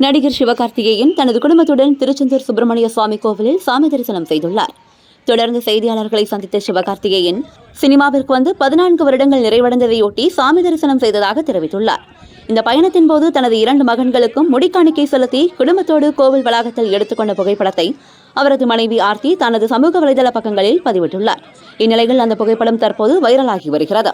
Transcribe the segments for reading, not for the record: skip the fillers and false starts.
நடிகர் சிவகார்த்திகேயன் தனது குடும்பத்துடன் திருச்செந்தூர் சுப்பிரமணிய சுவாமி கோவிலில் சாமி தரிசனம் செய்துள்ளார். தொடர்ந்து செய்தியாளர்களை சந்தித்த சிவகார்த்திகேயன் சினிமாவிற்கு வந்து 14 வருடங்கள் நிறைவடைந்ததையொட்டி சாமி தரிசனம் செய்ததாக தெரிவித்துள்ளார். இந்த பயணத்தின் போது தனது 2 மகன்களுக்கும் முடிக்காணிக்கை செலுத்தி குடும்பத்தோடு கோவில் வளாகத்தில் எடுத்துக்கொண்ட புகைப்படத்தை அவரது மனைவி ஆர்த்தி தனது சமூக வலைதள பக்கங்களில் பதிவிட்டுள்ளார். இந்நிலையில் அந்த புகைப்படம் தற்போது வைரலாகி வருகிறது.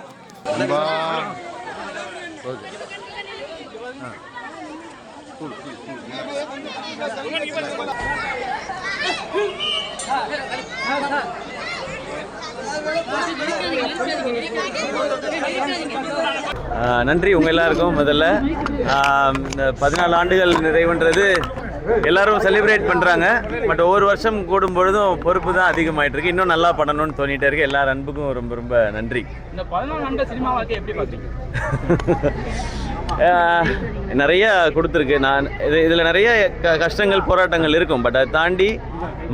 நன்றி உங்கள் எல்லாருக்கும். முதல்ல 14 ஆண்டுகள் நிறைவுன்றது எல்லாரும் செலிப்ரேட் பண்ணுறாங்க. பட் ஒவ்வொரு வருஷம் கூடும் பொழுதும் பொறுப்பு தான் அதிகமாகிட்டு இருக்கு. இன்னும் நல்லா பண்ணணும்னு தோணிகிட்டே இருக்கு. எல்லார் அன்புக்கும் ரொம்ப ரொம்ப நன்றி. இந்த 14 ஆண்டு சினிமா வாழ்க்கை எப்படி பார்த்தீங்க? நிறைய கொடுத்துருக்கு. நான் இதில் நிறைய கஷ்டங்கள் போராட்டங்கள் இருக்கும். பட் அதை தாண்டி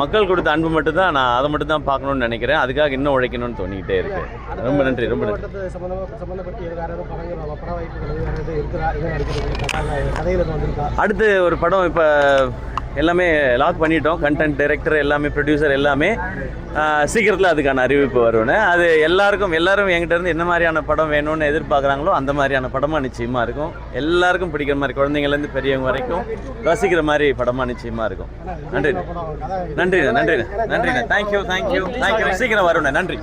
மக்கள் கொடுத்த அன்பு மட்டும்தான். நான் அதை மட்டும் தான் பார்க்கணுன்னு நினைக்கிறேன். அதுக்காக இன்னும் உழைக்கணும்னு தோணிக்கிட்டே இருக்கு. ரொம்ப நன்றி, ரொம்ப நன்றி. அடுத்து ஒரு படம் இப்போ எல்லாமே லாக் பண்ணிட்டோம். கண்டென்ட் டைரக்டர் எல்லாமே, ப்ரொடியூசர் எல்லாமே. சீக்கிரத்தில் அதுக்கான அறிவிப்பு வரும்னு. அது எல்லாரும் என்கிட்ட இருந்து என்ன மாதிரியான படம் வேணும்னு எதிர்பார்க்குறாங்களோ அந்த மாதிரியான படமாக நிச்சயமாக இருக்கும். எல்லாருக்கும் பிடிக்கிற மாதிரி, குழந்தைங்கள்லேருந்து பெரியவங்க வரைக்கும் ரசிக்கிற மாதிரி படமாக நிச்சயமாக இருக்கும். நன்றி நன்றி நன்றி நன்றி. தேங்க்யூ. சீக்கிரம் வரும்ண்ணே. நன்றி.